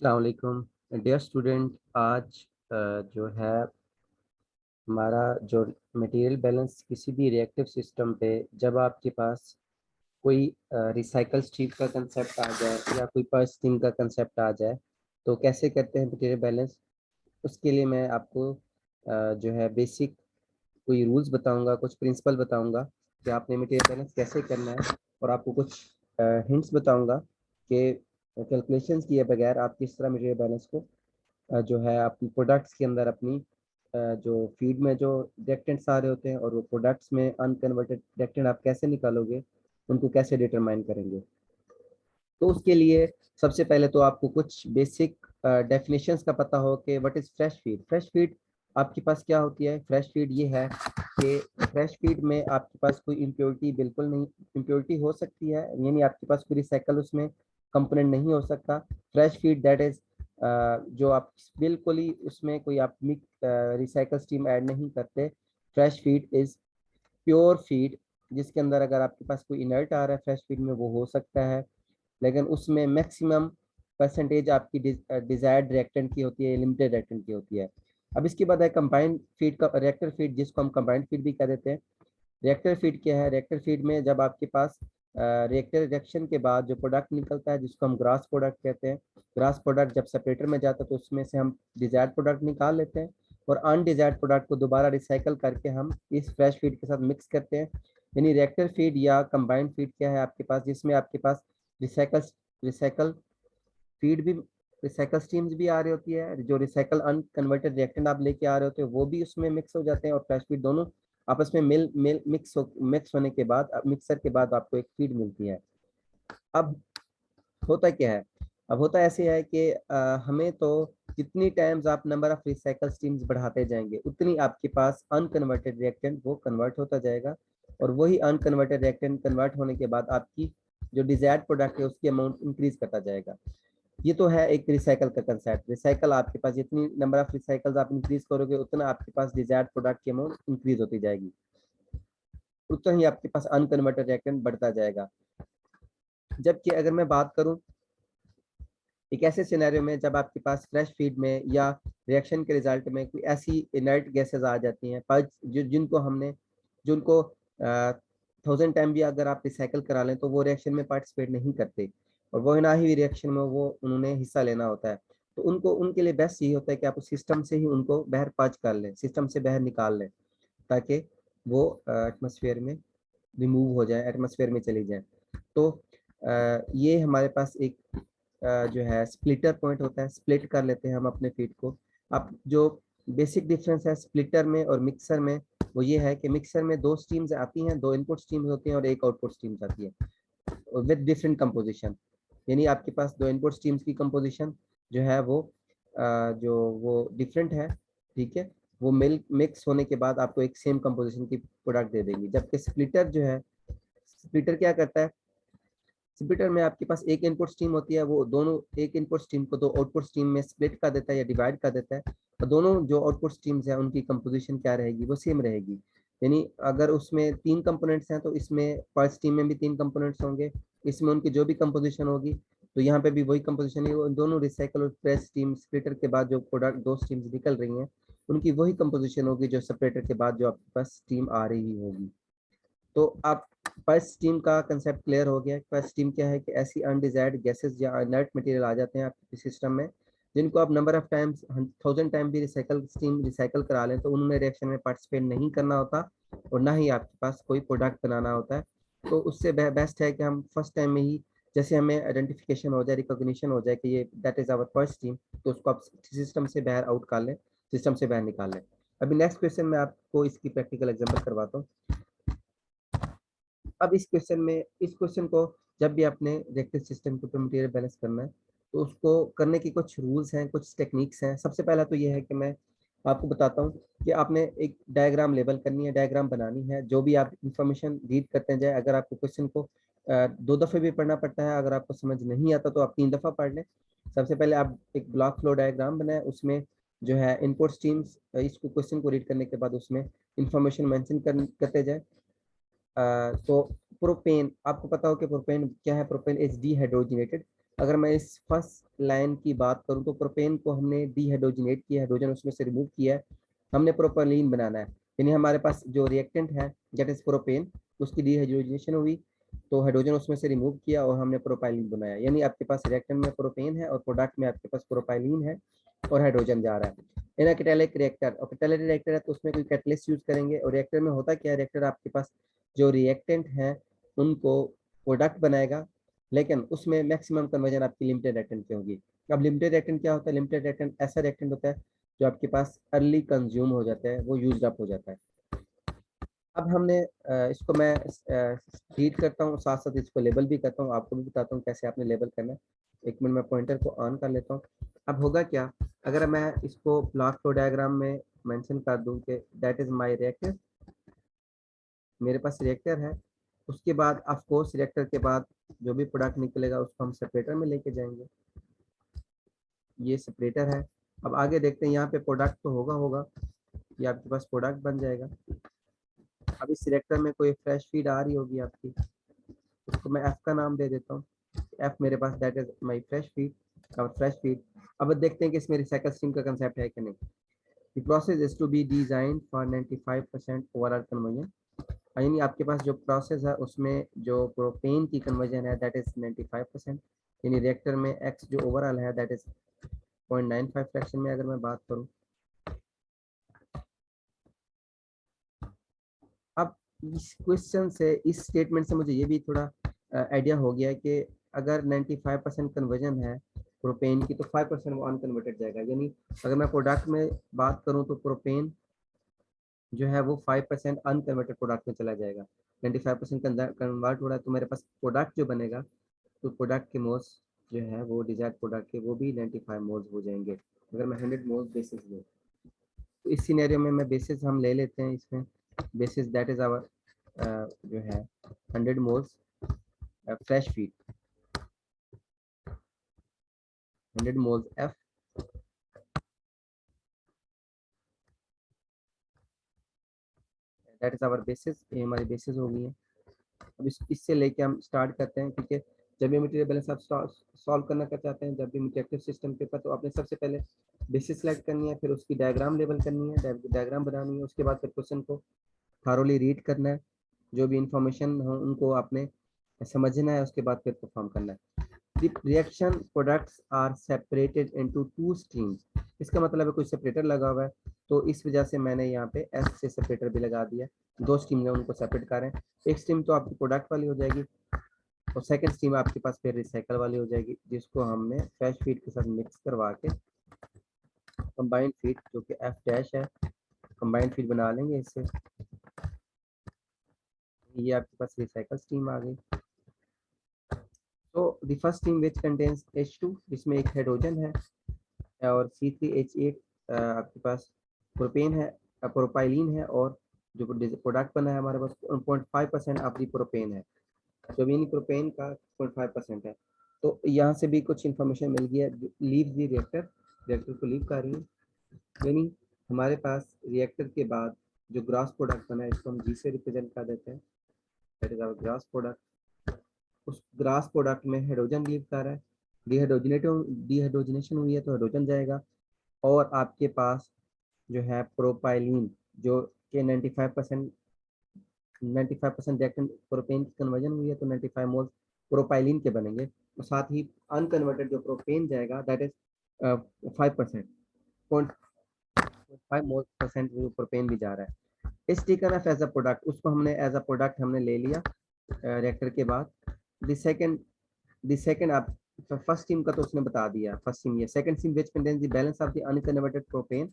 अस्सलाम वालेकुम dear student. आज जो है हमारा जो मटेरियल बैलेंस किसी भी रिएक्टिव सिस्टम पे जब आपके पास कोई रिसाइकल स्ट्रीम का कंसेप्ट आ जाए या कोई पर स्ट्रीम का कंसेप्ट आ जाए तो कैसे करते हैं मटेरियल बैलेंस। उसके लिए मैं आपको जो है बेसिक कोई रूल्स बताऊंगा, कुछ प्रिंसिपल बताऊंगा कि आपने मटेरियल बैलेंस कैसे करना है, और आपको कुछ हिंट्स बताऊंगा कि कैलकुलेशंस किए बगैर आप किस तरह मटेरियल बैलेंस को जो है अपनी प्रोडक्ट्स के अंदर अपनी जो फीड में जो रिएक्टेंट्स आ रहे होते हैं और वो प्रोडक्ट्स में अनकन्वर्टेड रिएक्टेंट आप कैसे निकालोगे, उनको कैसे डिटरमाइन करेंगे। तो उसके लिए सबसे पहले तो आपको कुछ बेसिक डेफिनेशंस का पता हो कि what is fresh feed. Fresh feed आपके पास क्या होती है? फ्रेश फीड ये है कि फ्रेश फीड में आपके पास कोई इम्प्योरिटी बिल्कुल नहीं, इम्प्योरिटी हो सकती है यानी आपके पास कोई रिसाइकल उसमें कंपोनेंट नहीं हो सकता। फ्रेश फीड दैट इज जो आप बिल्कुल ही उसमें कोई आप रिसाइकल स्ट्रीम ऐड नहीं करते। Fresh feed is pure feed, जिसके अंदर अगर आपके पास कोई इनर्ट आ रहा है फ्रेश फीड में वो हो सकता है, लेकिन उसमें मैक्सिमम परसेंटेज आपकी डिजायर्ड रिएक्टेंट की होती है, लिमिटेड रिएक्टेंट की होती है। अब इसके बाद है कंबाइंड फीड का रिएक्टर फीड, जिसको हम कंबाइंड फीड भी कह देते हैं। रिएक्टर फीड क्या है? रिएक्टर फीड में जब आपके पास रिएक्टर रिएक्शन के बाद जो प्रोडक्ट निकलता है जिसको हम ग्रास प्रोडक्ट कहते हैं, ग्रास प्रोडक्ट जब सेपरेटर में जाता है तो उसमें से हम डिजायर्ड प्रोडक्ट निकाल लेते हैं और अनडिजायर्ड प्रोडक्ट को दोबारा रिसाइकल करके हम इस फ्रेश फीड के साथ मिक्स करते हैं। यानी रिएक्टर फीड या कंबाइंड फीड क्या है आपके पास, जिसमें आपके पास रिसाइकल रिसाइकल फीड भी, रिसाइकल स्ट्रीम्स भी आ रही होती है, जो रिसाइकल अनकन्वर्टेड रिएक्टेंट आप लेके आ रहे होते हैं वो भी उसमें मिक्स हो जाते हैं, और फ्रेश फीड दोनों आपस में मिक्स होने के बाद मिक्सर के बाद आपको एक फीड मिलती है। अब होता क्या है? अब होता ऐसे है कि हमें तो जितनी टाइम्स आप नंबर ऑफ रिसाइकल स्ट्रीम्स बढ़ाते जाएंगे उतनी आपके पास अनकन्वर्टेड रिएक्टेंट वो कन्वर्ट होता जाएगा, और वही अनकन्वर्टेड रिएक्टेंट कन्वर्ट होने के बाद आपकी जो डिजायर्ड प्रोडक्ट है उसकी अमाउंट इंक्रीज करता जाएगा। ये तो है एक रिसाइकल का कंसेप्ट। रिसाइकल आपके पास जितनी नंबर ऑफ रिसाइकल्स आप इंक्रीज करोगे उतना आपके पास डिजायर्ड प्रोडक्ट की अमाउंट इंक्रीज होती जाएगी, उतना ही आपके पास अनकन्वर्टेड रिएक्टेंट बढ़ता जाएगा। जबकि अगर मैं बात करूं एक ऐसे सिनेरियो में जब आपके पास फ्रेश फीड में या रिएक्शन के रिजल्ट में कोई ऐसी इनर्ट गैसेस आ जाती हैं पर जिनको हमने जिनको 1000 टाइम भी अगर आप रिसाइकल करा लें तो वो रिएक्शन में पार्टिसिपेट नहीं करते, और वो ना ही रिएक्शन में वो उन्होंने हिस्सा लेना होता है। तो उनको उनके लिए बेस्ट यही होता है कि आप सिस्टम से ही उनको बाहर पाँच कर लें, सिस्टम से बाहर निकाल लें, ताकि वो एटमोसफेयर में रिमूव हो जाए, एटमोसफेयर में चली जाए। तो ये हमारे पास एक जो है स्प्लिटर पॉइंट होता है, स्प्लिट कर लेते हैं हम अपने फीड को। अब जो बेसिक डिफरेंस है स्प्लिटर में और मिक्सर में वो ये है कि मिक्सर में दो स्ट्रीम्स आती हैं, दो इनपुट स्ट्रीम्स होती हैं और एक आउटपुट स्ट्रीम्स आती है विद डिफरेंट कंपोजिशन। यानी आपके पास दो इनपुट स्ट्रीम्स की कंपोजिशन जो है वो जो वो डिफरेंट है, ठीक है। वो मिक्स होने के बाद आपको एक सेम कंपोजिशन की प्रोडक्ट दे देंगी। जबकि स्प्लिटर जो है, स्प्लिटर क्या करता है? स्प्लिटर में आपके पास एक इनपुट स्ट्रीम होती है, वो दोनों एक इनपुट स्ट्रीम को दो आउटपुट स्ट्रीम में स्प्लिट कर देता है या डिवाइड कर देता है, और दोनों जो आउटपुट स्ट्रीम्स हैं उनकी कंपोजिशन क्या रहेगी? वो सेम रहेगी। यानी अगर उसमें तीन कंपोनेंट्स हैं तो इसमें फर्स्ट स्ट्रीम में भी तीन कंपोनेंट्स होंगे, इसमें उनकी जो भी कंपोजिशन होगी तो यहाँ पे भी वही कंपोजिशन है। दोनों रिसाइकल और फ्रेश स्ट्रीम स्प्लिटर के बाद जो प्रोडक्ट दो स्ट्रीम्स निकल रही हैं उनकी वही कंपोजिशन होगी जो सेपरेटर के बाद जो आपके पास स्ट्रीम आ रही होगी। तो आप फर्स्ट स्टीम का कंसेप्ट क्लियर हो गया। फर्स्ट स्टीम क्या है कि ऐसी अनडिजायर्ड गैसेस या इनर्ट मटेरियल आ जाते हैं आपके सिस्टम में जिनको आप नंबर ऑफ टाइम्स 1000 टाइम भी रिसाइकल करा लें तो उन्होंने रिएक्शन में पार्टिसिपेट नहीं करना होता और ना ही आपके पास कोई प्रोडक्ट बनाना होता है। तो उससे बेस्ट है कि हम फर्स्ट टाइम में ही जैसे हमें आइडेंटिफिकेशन हो जाए, रिकॉग्निशन हो जाए कि ये that is our first team, तो उसको आप सिस्टम से बाहर आउट कर लें, सिस्टम से बाहर निकाल लें। अभी नेक्स्ट क्वेश्चन में आपको इसकी प्रैक्टिकल एग्जाम्पल करवाता हूँ। अब इस क्वेश्चन को जब भी आपने रिएक्टिव सिस्टम के ऊपर मटेरियल बैलेंस करना है तो उसको करने की कुछ रूल्स हैं, कुछ टेक्निक्स हैं। सबसे पहला तो ये है कि मैं आपको बताता हूँ कि आपने एक डायग्राम लेबल करनी है, डायग्राम बनानी है। जो भी आप इंफॉर्मेशन रीड करते जाए, अगर आपको क्वेश्चन को दो दफ़े भी पढ़ना पड़ता है, अगर आपको समझ नहीं आता तो आप 3 दफ़ा पढ़ लें। सबसे पहले आप एक ब्लॉक फ्लो डायग्राम बनाए, उसमें जो है इनपुट स्ट्रीम्स, इसको क्वेश्चन को रीड करने के बाद उसमें इंफॉर्मेशन मेंशन करते जाए। तो प्रोपेन, आपको पता हो कि प्रोपेन क्या है? प्रोपेन इज डीहाइड्रोजनेटेड अगर मैं इस फर्स्ट लाइन की बात करूं तो प्रोपेन को हमने डीहाइड्रोजनेट किया, हाइड्रोजन उसमें से रिमूव किया है, हमने प्रोपाइलीन बनाना है। यानी हमारे पास जो रिएक्टेंट है दैट इज प्रोपेन, उसकी डीहाइड्रोजनेशन हुई तो हाइड्रोजन उसमें से रिमूव किया और हमने प्रोपाइलीन बनाया। यानी आपके पास रिएक्टेंट में प्रोपेन है और प्रोडक्ट में आपके पास प्रोपाइलीन है और हाइड्रोजन जा रहा है। इन कैटालिक रिएक्टर, और कैटालिटिक रिएक्टर है तो उसमें कोई कैटलिस्ट यूज करेंगे। और रिएक्टर में होता क्या है, रिएक्टर आपके पास जो रिएक्टेंट है उनको प्रोडक्ट बनाएगा, लेकिन उसमें मैक्सिमम कन्वर्जन आपकी लिमिटेड रिएक्टेंट की होगी। अब लिमिटेड रिएक्टेंट क्या होता है, लिमिटेड रिएक्टेंट ऐसा रिएक्टेंट होता है जो आपके पास अर्ली कंज्यूम हो जाता है, वो यूज अप हो जाता है। अब हमने इसको मैं रीड करता हूँ, साथ साथ इसको लेबल भी करता हूँ, आपको भी बताता हूँ कैसे आपने लेबल करना है। एक मिनट में पॉइंटर को ऑन कर लेता हूँ। अब होगा क्या, अगर मैं इसको ब्लॉक फ्लो डायग्राम में मेंशन कर दूं कि दैट इज माय रिएक्टर, मेरे पास रिएक्टर है, उसके बाद ऑफ कोर्स रिएक्टर के बाद जो भी प्रोडक्ट निकलेगा उसको हम सेपरेटर में लेके जाएंगे। ये सेपरेटर है। अब आगे देखते हैं, यहाँ पे प्रोडक्ट तो होगा ये आपके पास प्रोडक्ट बन जाएगा। अब इस रिएक्टर में कोई फ्रेश फीड आ रही होगी आपकी, उसको मैं एफ का नाम दे देता हूँ। एफ मेरे पास that is my fresh feed और फ्रेश फीड। अब देखते हैं कि इसमें रिसाइकल स्ट्रीम का कंसेप्ट है कि नहीं। The process is to be design for 95% overall conversion. यानी आपके पास जो प्रोसेस है उसमें जो प्रोपेन की कन्वर्जन है दैट इज 95%। यानी रिएक्टर में एक्स जो ओवरऑल है दैट इज 0.95 फ्रैक्शन में अगर मैं बात करूँ। अब इस क्वेश्चन से, इस स्टेटमेंट से मुझे ये भी थोड़ा आइडिया हो गया कि अगर 95% कन्वर्जन है प्रोपेन की तो 5% वो अनकन्वर्टेड जाएगा। यानी अगर मैं प्रोडक्ट में बात करूं तो प्रोपेन जो है वो 5% अनकन्वर्टेड प्रोडक्ट में चला जाएगा। 95% कन्वर्ट हो रहा है तो मेरे पास प्रोडक्ट जो बनेगा तो प्रोडक्ट के मोल्स जो है वो डिजायर्ड प्रोडक्ट के वो भी 95 मोल्स हो जाएंगे अगर मैं 100 मोल्स बेसिस लूँ। तो इस सिनेरियो में मैं बेसिस हम ले लेते हैं, इसमें बेसिस दैट इज आवर जो है 100 moles fresh feed, 100 moles F, that is our basis. ये हमारी बेसिस हो गई है। अब इससे लेके हम स्टार्ट करते हैं, क्योंकि जब भी मटेरियल बैलेंस आप सॉल्व करना कर चाहते हैं, जब भी इंटरेक्टिव सिस्टम के ऊपर, तो आपने सबसे पहले बेसिस सेलेक्ट करनी है, फिर उसकी डायग्राम लेबल करनी है, डायग्राम बनानी है, उसके बाद फिर क्वेश्चन को थारोली रीड करना है, जो भी इंफॉर्मेशन हो उनको आपने समझना है, उसके बाद फिर परफॉर्म करना है। The reaction products are separated into two streams। इसका मतलब है कोई सेपरेटर लगा हुआ है तो इस वजह से मैंने यहाँ पे एस से सेपरेटर भी लगा दिया। दो स्ट्रीम है उनको सेपरेट कर रहे हैं। एक स्ट्रीम तो आपकी प्रोडक्ट वाली हो जाएगी और सेकंड स्ट्रीम आपके पास फिर रिसाइकल वाली हो जाएगी, जिसको हमने फ्रेश फीड के साथ मिक्स करवा के कंबाइंड फीड जो कि एफ डैश है, कंबाइंड फीड बना लेंगे इससे। ये आपके पास रिसाइकल स्ट्रीम आ गई। तो the first stream which contains H2, जिसमें एक हाइड्रोजन है और C3H8 आपके पास प्रोपेन है, प्रोपाइलिन है, और जो प्रोडक्ट बना है हमारे पास 0.5% ऑफ दी प्रोपेन है, जो भी प्रोपेन का 0.5% है। तो यहाँ से भी कुछ इन्फॉर्मेशन मिल गया। लीव दी रिएक्टर, रिएक्टर को लीव कर रही है। यानी हमारे पास रिएक्टर के बाद जो ग्रॉस प्रोडक्ट बना है इसको हम जी से रिप्रेजेंट कर देते हैं, that is our gross product. उस ग्रास प्रोडक्ट में हाइड्रोजन लीव कर रहा है, डिहाइड्रोजनेशन हुई है तो हाइड्रोजन जाएगा, और आपके पास जो है प्रोपाइलिन जो कि 95% रिएक्टेंट प्रोपेन की कन्वर्जन हुई है तो 95 मोल प्रोपाइलिन के बनेंगे, और साथ ही अनकन्वर्टेड जो प्रोपेन जाएगा दैट इज 5%, 0.5 मोल परसेंट जो प्रोपेन भी जा रहा है। Is taken off as a product, उसको हमने एज अ प्रोडक्ट हमने ले लिया रिएक्टर के बाद। द सेकंड आप फर्स्ट टीम का तो उसने बता दिया, फर्स्ट टीम ये second team which contains the balance of the unconverted propane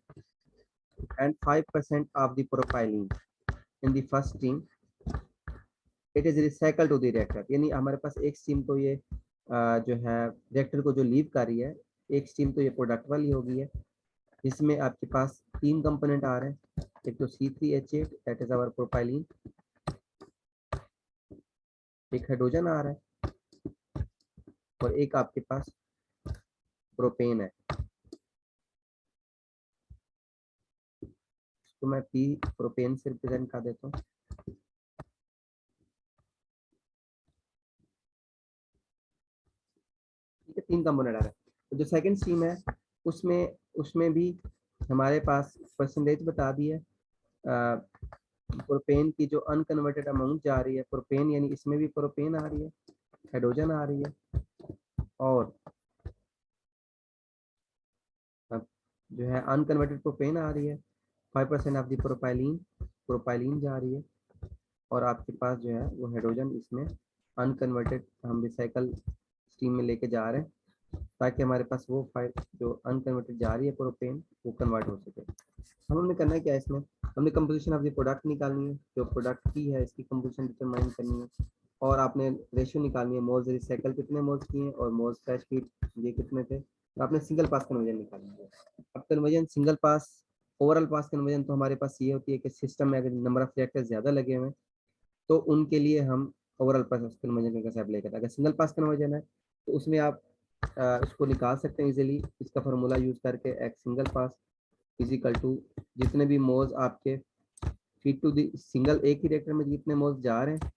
and 5% of the propylene in the first team, it is recycle to the reactor. यानी हमारे पास एक स्टीम तो ये जो है रिएक्टर को जो लीव कर रही है, एक स्टीम तो ये प्रोडक्ट वाली हो गई है, इसमें आपके पास तीन कंपोनेंट आ रहे हैं। एक तो C3H8 that is our propylene, एक हाइड्रोजन आ रहा है, और एक आपके पास प्रोपेन है। तो मैं पी प्रोपेन से रिप्रेजेंट कर देता हूँ। है, 3 कंपोनेंट आ रहा है। तो जो सेकंड स्ट्रीम है उसमें उसमें भी हमारे पास परसेंटेज बता दी है प्रोपेन की, जो अनकन्वर्टेड अमाउंट जा रही है प्रोपेन, यानी इसमें भी प्रोपेन आ रही है, हाइड्रोजन आ रही है, और अब जो है अनकन्वर्टेड प्रोपेन आ रही है, 5% ऑफ द प्रोपाइलिन जा रही है, और आपके पास जो है वो हाइड्रोजन इसमें अनकन्वर्टेड हम रिसाइकल स्ट्रीम में लेके जा रहे हैं, ताकि हमारे पास वो जो अनकन्वर्टेड जा रही है प्रोपेन वो कन्वर्ट हो सके। हमने करना है क्या इसमें, हमने कंपोजिशन ऑफ द प्रोडक्ट निकालनी है, जो प्रोडक्ट की है इसकी कंपोजिशन डिटरमाइन करनी है, और आपने रेशियो निकालनी है, मोल्स रिसाइकल कितने मोल्स किए और मोल्स फ्रेश फीड ये कितने थे, तो आपने सिंगल पास कन्वर्जन निकालनी है। अब conversion single pass, overall pass conversion तो हमारे पास ये होती है कि सिस्टम में अगर नंबर ऑफ रिएक्टर्स ज़्यादा लगे हुए हैं तो उनके लिए हम ओवरऑल पास कन्वर्जन का हिसाब लेकर, अगर सिंगल पास कन्वर्जन है तो उसमें आप इसको निकाल सकते हैं इजीली, इसका फार्मूला यूज़ करके, X single pass is equal to जितने भी मोल्स आपके फीड टू द सिंगल, एक ही रिएक्टर में जितने मोल्स जा रहे हैं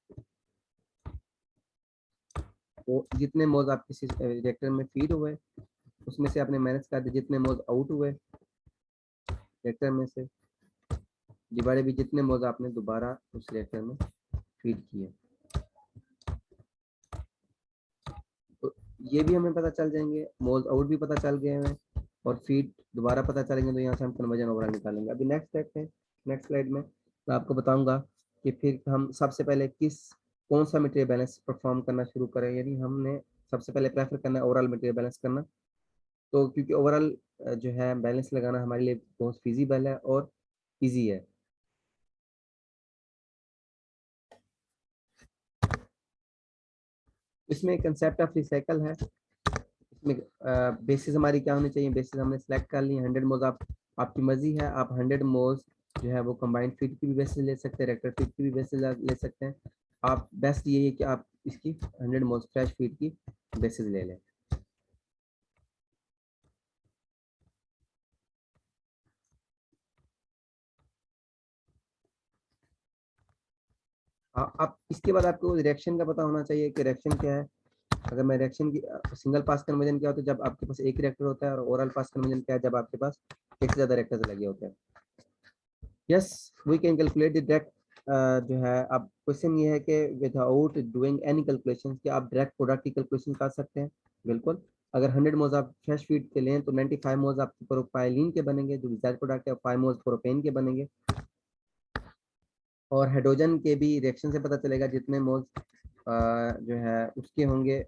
वो जितने मोल्स आपके रिएक्टर में फीड हुए उसमें से आपने माइनस कर दिया जितने मोल्स आउट हुए रिएक्टर में से, डिवाइडेड भी जितने मोल्स आपने दोबारा उस रिएक्टर में फीड किए। तो ये भी हमें पता चल जाएंगे, मोल्स आउट भी पता चल गए हैं और फीड दोबारा पता चलेंगे, तो यहाँ से हम कन्वर्जन ओवरऑल निकालेंगे। अभी नेक्स्ट स्टेप है, नेक्स्ट स्लाइड में मैं आपको बताऊंगा कि फिर हम सबसे पहले कौन सा मटेरियल बैलेंस परफॉर्म करना शुरू करें, यानी हमने सबसे पहले प्रेफर करना है ओवरऑल मटेरियल बैलेंस करना, तो क्योंकि ओवरऑल जो है बैलेंस लगाना हमारे लिए बहुत फिजिबल है और ईजी है। इसमें कंसेप्ट ऑफ रिसाइकल है, इसमें बेसिस हमारी क्या होनी चाहिए, बेसिस हमने सेलेक्ट कर ली 100 मोल्स, आपकी मर्जी है, आप 100 मोल्स जो है वो कंबाइंड फीड की भी बेसिस ले सकते हैं, रिएक्टर फीड की भी बेसिस ले सकते हैं। आप बेस्ट यही है कि आप इसकी 100 मोल्स फ्रेश फीड की बेसिस ले लें। आप इसके बाद आपको रिएक्शन का पता होना चाहिए कि रिएक्शन क्या है। अगर मैं रिएक्शन की सिंगल पास कन्वर्जन क्या होता है, जब आपके पास एक रिएक्टर होता है, और ओवरऑल पास कन्वर्जन क्या है, जब आपके पास एक से ज़्यादा रिएक्टर्स लगे होते हैं। Yes we can calculate the direct, जो है अब क्वेश्चन ये है कि विदाउट डूइंग एनी कैलकुलेशन, कि आप डायरेक्ट प्रोडक्ट की कैलकुलेशन कर सकते हैं, बिल्कुल। अगर 100 मोल्स आप फ्रेश फीड के लें तो 95 मोल्स आपके प्रोपाइलिन के बनेंगे, जो डिजायर्ड प्रोडक्ट है, 5 मोल्स प्रोपेन के बनेंगे, और हाइड्रोजन के भी रिएक्शन से पता चलेगा जितने मोल्स जो है उसके होंगे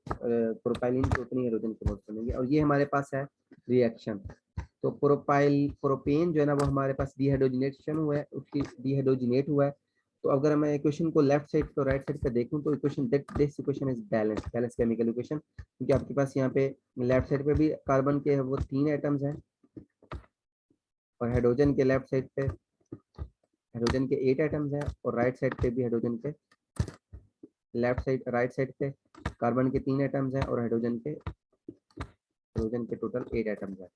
प्रोपाइलिन के, उतनी हाइड्रोजन के मोल्स बनेंगे, और ये हमारे पास है रिएक्शन। तो प्रोपेन जो है ना वो हमारे पास डिहाइड्रोजनेशन हुआ है, उसकी डिहाइड्रोजनेट हुआ है। तो अगर मैं इक्वेशन को लेफ्ट साइड तो राइट साइड पे देखूं तो equation this equation is balance chemical equation, क्योंकि आपके पास यहाँ पे लेफ्ट साइड पे भी कार्बन के वो 3 एटम्स हैं, और हाइड्रोजन के लेफ्ट साइड पे हाइड्रोजन के 8 एटम्स हैं, और राइट साइड पे भी हाइड्रोजन के लेफ्ट साइड राइट साइड पे कार्बन के 3 एटम्स हैं, और हाइड्रोजन के टोटल 8 एटम्स हैं।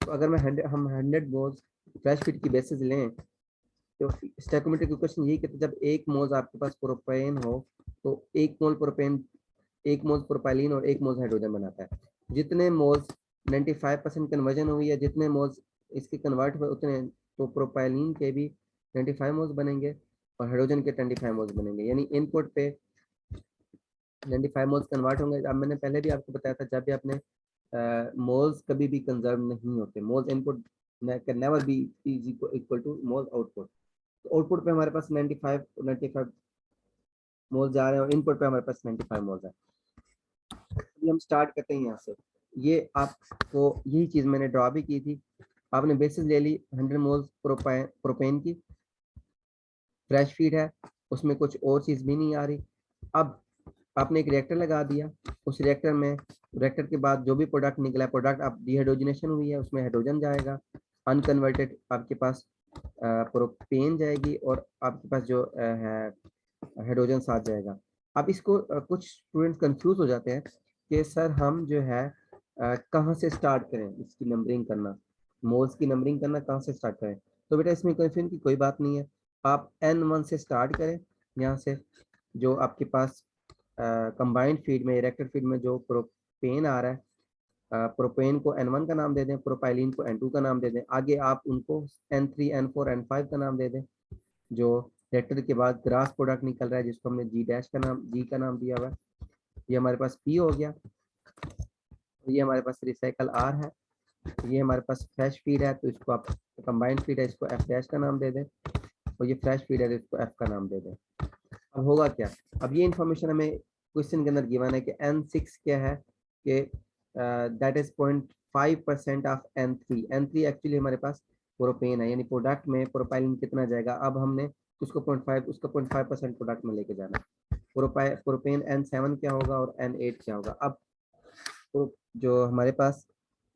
तो अगर मैं हम 100 मोल्स फ्रेश फीड की बेसिस लें तो स्टोइकोमेट्रिक इक्वेशन यही कहते हैं, जब एक मोल आपके पास प्रोपेन हो तो एक मोल प्रोपेन, एक मोल प्रोपाइलिन और एक मोल हाइड्रोजन बनाता है। जितने मोल्स 95% कन्वर्जन हुई है, जितने मोल्स इसके कन्वर्ट हुए उतने, तो प्रोपाइलिन के भी 95 मोल्स बनेंगे और हाइड्रोजन के 25 मोल्स बनेंगे, यानी इनपुट पे 95 मोल्स कन्वर्ट होंगे। अब मैंने पहले भी आपको बताया था, जब भी आपने मोल्स कभी भी कंजर्व नहीं होते, moles input can never be is equal to mole output. तो आउटपुट पे हमारे पास 95 मोल्स जा रहे हैं और इनपुट पे हमारे पास 95 मोल्स है। अभी हम स्टार्ट करते हैं यहाँ से। ये आपको यही चीज़ मैंने ड्रॉ भी की थी, आपने बेसिस ले ली 100 मोल्स प्रोपेन की, फ्रेश फीड है, उसमें कुछ और चीज़ भी नहीं आ रही। अब आपने एक रिएक्टर लगा दिया, उस रिएक्टर में रिएक्टर के बाद जो भी प्रोडक्ट निकला है, प्रोडक्ट आप डिहाइड्रोजनेशन हुई है, उसमें हाइड्रोजन जाएगा, अनकन्वर्टेड आपके पास प्रोपेन जाएगी, और आपके पास जो है हाइड्रोजन साथ जाएगा। अब इसको कुछ स्टूडेंट्स कंफ्यूज हो जाते हैं कि सर हम जो है कहाँ से स्टार्ट करें इसकी नंबरिंग करना, मोल्स की नंबरिंग करना कहाँ से स्टार्ट करें। तो बेटा इसमें कंफ्यूजन की कोई बात नहीं है, आप N1 से स्टार्ट करें, यहाँ से जो आपके पास कंबाइंड फीड में, रिएक्टर फीड में जो पेन आ रहा है, प्रोपेन को N1 का नाम दे दें, प्रोपाइलिन को N2 का नाम दे दें, आगे आप उनको N3, N4, N5 का नाम दे दें। जो रिएक्टर के बाद ग्रास प्रोडक्ट निकल रहा है जिसको हमने जी का नाम दिया हुआ है, ये हमारे पास P हो गया। ये हमारे पास रिसाइकल R है, ये हमारे पास फ्रेश फीड है तो इसको आप कंबाइंड फीड है, इसको F' का नाम दे दें, और ये फ्रेश फीड है तो इसको F का नाम दे दें। अब होगा क्या, अब ये इंफॉर्मेशन हमें क्वेश्चन के अंदर गिवन है कि N6 क्या है, कि that is 0.5% of N3। N3 actually हमारे पास प्रोपेन है, यानी प्रोडक्ट में प्रोपाइलिन कितना जाएगा, अब हमने उसको 0.5 उसका 0.5% प्रोडक्ट में लेके जाना है। प्रोपेन N7 क्या होगा और N8 क्या होगा। अब जो हमारे पास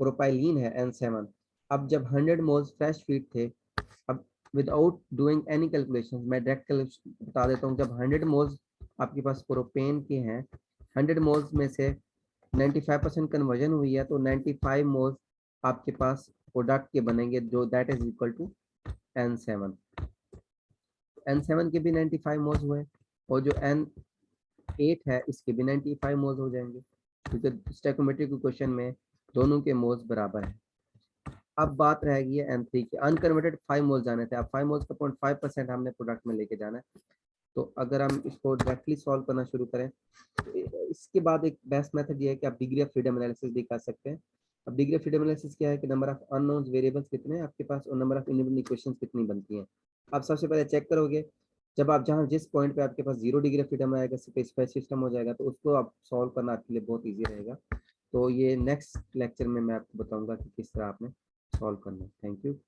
प्रोपाइलिन है N7, अब जब 100 मोल्स फ्रेश फीड थे, अब विदाउट डूइंग एनी कैलकुलेशन मैं डायरेक्ट कैलकुलेशन बता देता हूँ, जब 100 मोल्स आपके पास प्रोपेन के हैं, 100 मोल्स में से 95% कन्वर्जन हुई है तो 95 मोल्स आपके पास प्रोडक्ट के बनेंगे, जो that is equal to N7। N7 के भी 95 मोल्स हुए और जो N8 है इसके भी 95 मोल्स हो जाएंगे, क्योंकि स्टोइकियोमेट्री के क्वेश्चन में दोनों के मोल्स बराबर है। अब बात रहेगी है N3 की, अनकन्वर्टेड 5 मोल्स जाने थे, अब 5 मोल्स का 0.5% हमने प्रोडक्ट में लेके जाना है। तो अगर हम इसको डायरेक्टली सॉल्व करना शुरू करें तो इसके बाद एक बेस्ट मेथड ये है कि आप डिग्री ऑफ फ्रीडम एनालिसिस भी कर सकते हैं। अब डिग्री ऑफ फ्रीडम एनालिसिस क्या है कि नंबर ऑफ अननोन्स वेरिएबल्स कितने हैं आपके पास और नंबर ऑफ इंडिपेंडेंट इक्वेशंस कितनी बनती हैं। आप सबसे पहले चेक करोगे, जब आप जहाँ जिस पॉइंट पे आपके पास 0 डिग्री ऑफ फ्रीडम आएगा, स्पेसिफाइड सिस्टम हो जाएगा, तो उसको आप सॉल्व करना आपके लिए बहुत ईजी रहेगा। तो ये नेक्स्ट लेक्चर में मैं आपको बताऊंगा कि किस तरह आपने सॉल्व करना है। Thank you.